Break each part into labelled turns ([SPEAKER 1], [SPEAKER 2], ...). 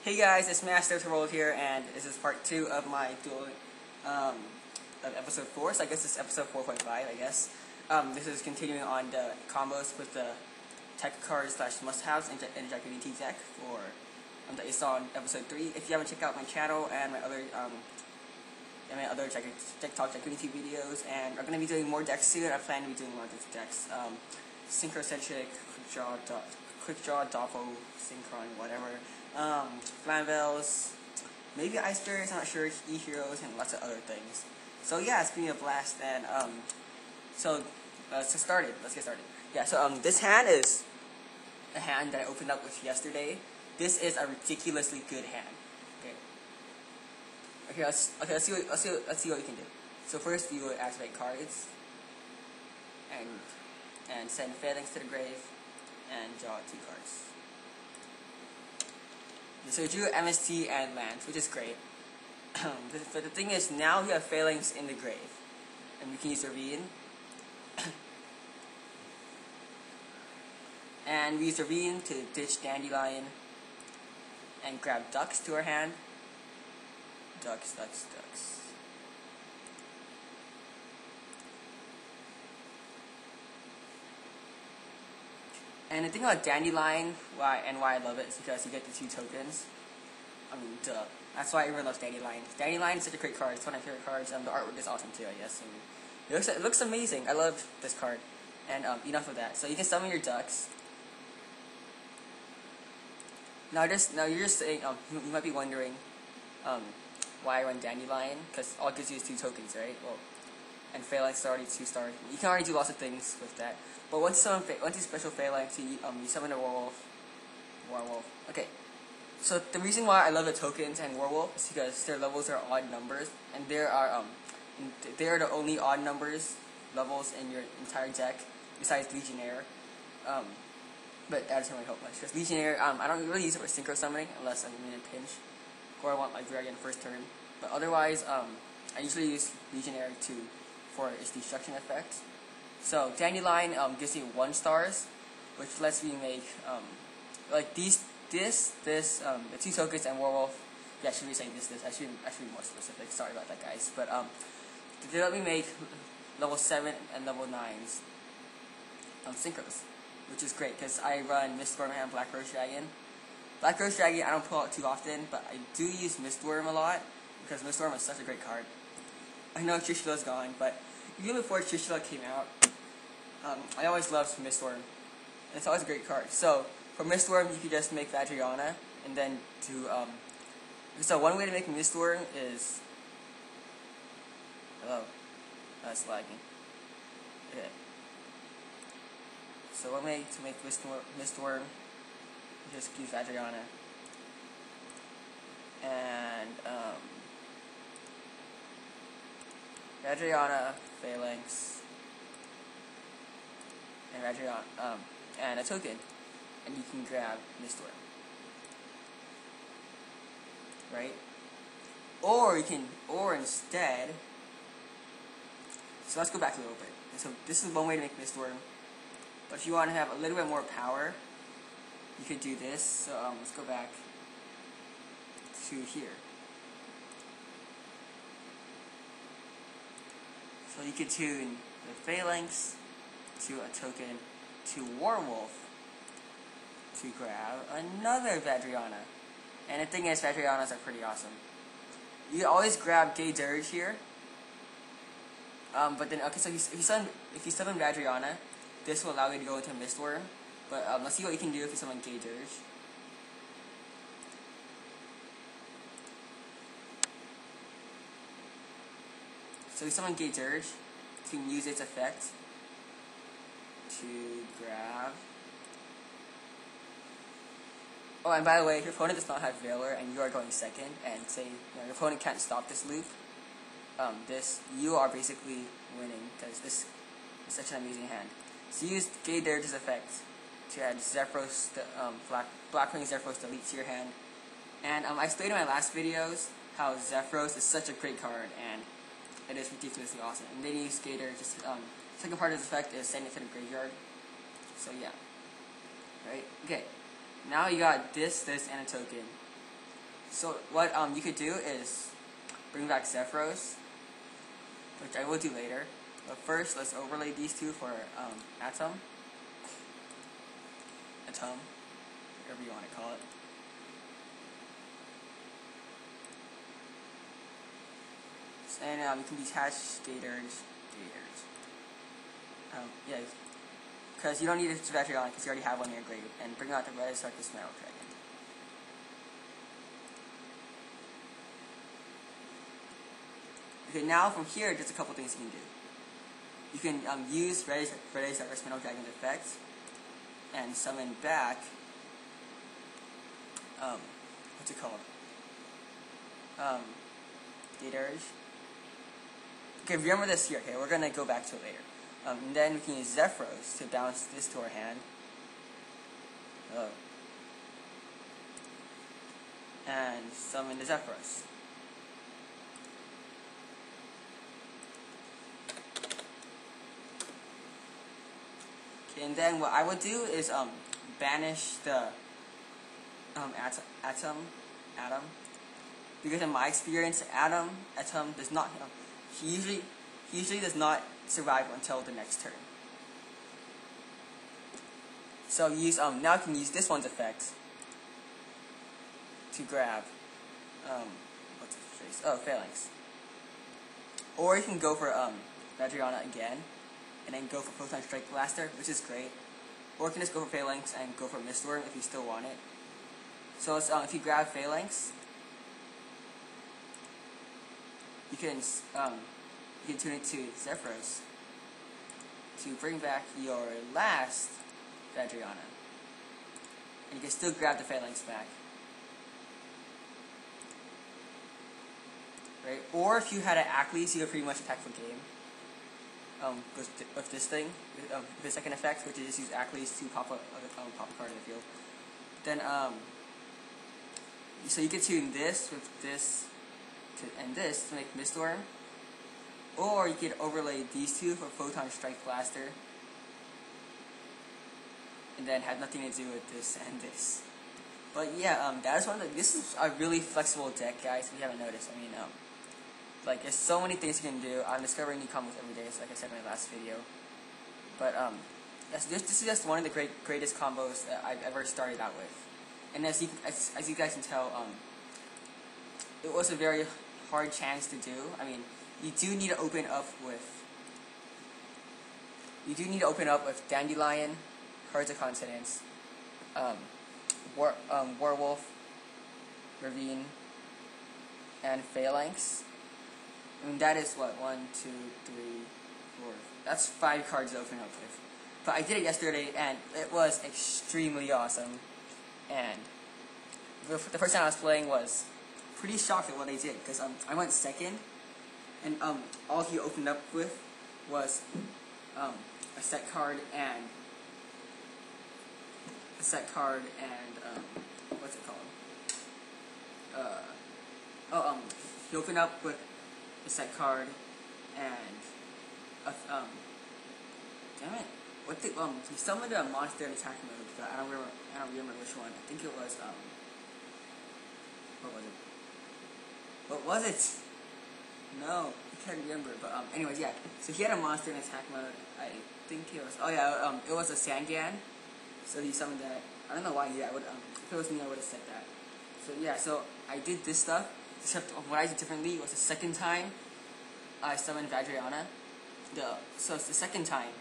[SPEAKER 1] Hey guys, it's Master Roll here, and this is part 2 of my duel of episode 4. So I guess it's episode 4.5. I guess this is continuing on the combos with the tech cards / must-haves and Dragunity deck for that you saw in episode 3. If you haven't checked out my channel and my other Tech Talk Dragunity videos, and I'm gonna be doing more decks soon. I plan to be doing more of these decks. Synchrocentric, quick draw, Doppel, Synchron, whatever. Flamvels, maybe Ice Bears, I'm not sure, E-Heroes, and lots of other things. So yeah, it's been a blast, and let's get started. Yeah, so this hand is a hand that I opened up with yesterday. This is a ridiculously good hand. Okay, let's see what you can do. So first you would activate cards and send Phalanx to the grave and draw 2 cards. So you drew MST and lands, which is great. But the thing is, now you have Phalanx in the grave, and we can use Ravine. And we use Ravine to ditch Dandelion and grab Ducks to our hand. Ducks. And the thing about Dandelion, why I love it, is because you get the 2 tokens. I mean, duh. That's why everyone loves Dandelion. Dandelion is such a great card. It's one of my favorite cards. The artwork is awesome too, I guess. And it looks amazing. I love this card. And enough of that. So you can summon your Ducks. Now you're just saying, you might be wondering, why I run Dandelion, because all it gives you is 2 tokens, right? Well, and Phalanx is already 2-star. You can already do lots of things with that. But once you special Phalanx, you summon a Werewolf. Okay. So the reason why I love the tokens and Werewolf is because their levels are odd numbers, and they are the only odd numbers levels in your entire deck besides Legionnaire. But that doesn't really help much, because Legionnaire, I don't really use it for synchro summoning unless I'm in a pinch, or I want my Dragon first turn. But otherwise, I usually use Legionnaire for its destruction effect. So Dandelion gives you 1 stars, which lets me make like the 2 tokens and Werewolf. Yeah, I should be saying this. I should be more specific. Sorry about that, guys. But they let me make level 7 and level 9s synchros, which is great because I run Mistworm and Black Rose Dragon. Black Rose Dragon I don't pull out too often, but I do use Mistworm a lot because Mistworm is such a great card. I know Trishula's gone, but even before Trishula came out, I always loved Mistworm. And it's always a great card. So for Mistworm, you could just make Vadriana, and then do so one way to make Mistworm is that's lagging. Okay. So one way to make Mistworm, you just use Vadriana. And Vadriana, Phalanx, and Vadriana, and a token, and you can grab Mistworm, right? Or instead, so let's go back a little bit. So this is one way to make Mistworm, but if you want to have a little bit more power, you could do this. So let's go back to here. So you could tune the Phalanx to a token to Werewolf to grab another Vadriana. And the thing is, Vadrianas are pretty awesome. You always grab Gay Dirge here. But then, okay, so if you summon Vadriana, this will allow you to go into Mistworm. But let's see what you can do if you summon Gay Dirge. So we summon Gay Dirge to use its effect to grab. Oh, and by the way, if your opponent does not have Valor and you are going second, and say your opponent can't stop this loop, you are basically winning because this is such an amazing hand. So use Gay Dirge's effect to add Zephyros, Black Wing Zephyros Delete to your hand. And I explained in my last videos how Zephyros is such a great card, and it is ridiculously awesome. And then you use Gay Dirge. Second part of this effect is send it to the graveyard. So yeah. Right? Okay. Now you got this, and a token. So what you could do is bring back Zephyros, which I will do later. But first, let's overlay these two for Atom, whatever you want to call it. And you can detach gators. Yeah, because you don't need a battery on because you already have one in your grave. And bring out the red circus metal dragon. Okay, now from here, just a couple things you can do. You can use red circus metal dragon's effect and summon back. What's it called? Gators. Okay, remember this here. Okay, we're gonna go back to it later. And then we can use Zephyros to bounce this to our hand. And summon the Zephyros. Okay, and then what I would do is banish the Atom, because in my experience, Atom does not. He usually does not survive until the next turn. So use now you can use this one's effect to grab what's his face? Oh, Phalanx. Or you can go for Adriana again, and then go for Photon Strike Blaster, which is great. Or you can just go for Phalanx and go for Mistworm if you still want it. So it's, if you grab Phalanx, you can tune it to Zephyros to bring back your last Adriana. And you can still grab the Phalanx back. Right? Or if you had an Acklys, you could pretty much attack for game. With this thing, with the second effect, which is just use Acklys to pop a card in the field. Then, so you can tune this with this and this to make Mistworm. Or you could overlay these two for Photon Strike Blaster. And then have nothing to do with this and this. But yeah, that is this is a really flexible deck, guys, if you haven't noticed. I mean, like, there's so many things you can do. I'm discovering new combos every day, so like I said in my last video. But, yes, this is just one of the greatest combos that I've ever started out with. And as you guys can tell, it was a very hard chance to do. I mean, you do need to open up with Dandelion, Cards of Continents, Werewolf, Ravine, and Phalanx. I mean, that is what, 1, 2, 3, 4. That's 5 cards to open up with. But I did it yesterday, and it was extremely awesome. And the first time I was playing was pretty shocked at what I did, because I went second, and all he opened up with was a set card and what's it called? He opened up with a set card and damn it, he summoned a monster in attack mode, but I don't remember which one. I think it was what was it? No, I can't remember. But anyways, yeah. So he had a monster in attack mode. I think it was. Oh yeah. It was a Sangan. So he summoned that. I don't know why. Yeah, I would. If it was me, I would have said that. So yeah. So I did this stuff. Except what I did differently was the second time I summoned Adriana. So it's the second time.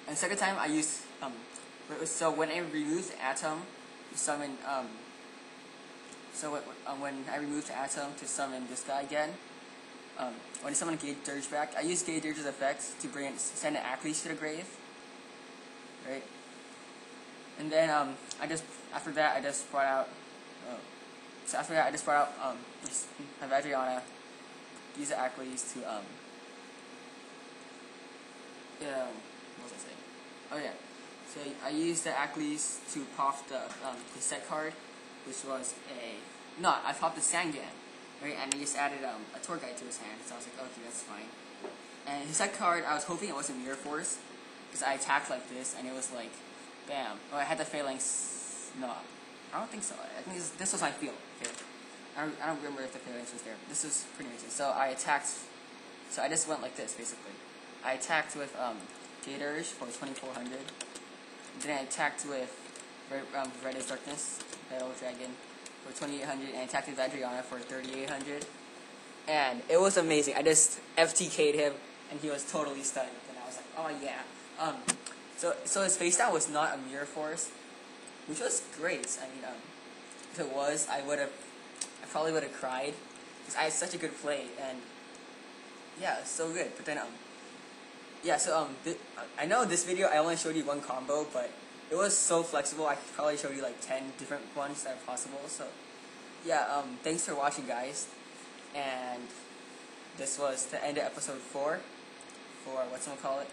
[SPEAKER 1] And the second time I used so when I removed Atom to summon So when I removed Atom to summon this guy again, when I summoned Gate Dirge back, I used Gate Dirge's effects to send an Acklys to the grave, right? And then after that I just brought out Adriana, use the Acklys to what was I saying? Oh yeah. So I used the Acklys to pop the set card, which was I popped the Sangan, right? And I just added a tour guide to his hand, so I was like, okay, that's fine. And his set card, I was hoping it wasn't Mirror Force, because I attacked like this, and it was like, bam. Oh, I had the Phalanx. No, I don't think so. I think this was my field. Okay. I don't remember if the phalanx was there. But this was pretty amazing. So I attacked. So I just went like this basically. I attacked with Gators for 2400. Then I attacked with Red is Darkness, Metal Dragon for 2800, and I attacked with Adriana for 3800. And it was amazing. I just FTK'd him, and he was totally stunned. And I was like, oh yeah. So his face down was not a mirror force, which was great. I mean, if it was, I probably would have cried, because I had such a good play, and yeah, it's so good. But then yeah, so I know this video I only showed you one combo, but it was so flexible. I could probably show you like 10 different ones that are possible. So yeah, thanks for watching, guys. And this was the end of episode 4 for whatchamacallit,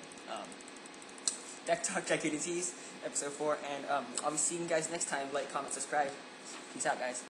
[SPEAKER 1] Deck Talk Dragunities, episode 4. And I'll be seeing you guys next time. Like, comment, subscribe. Peace out, guys.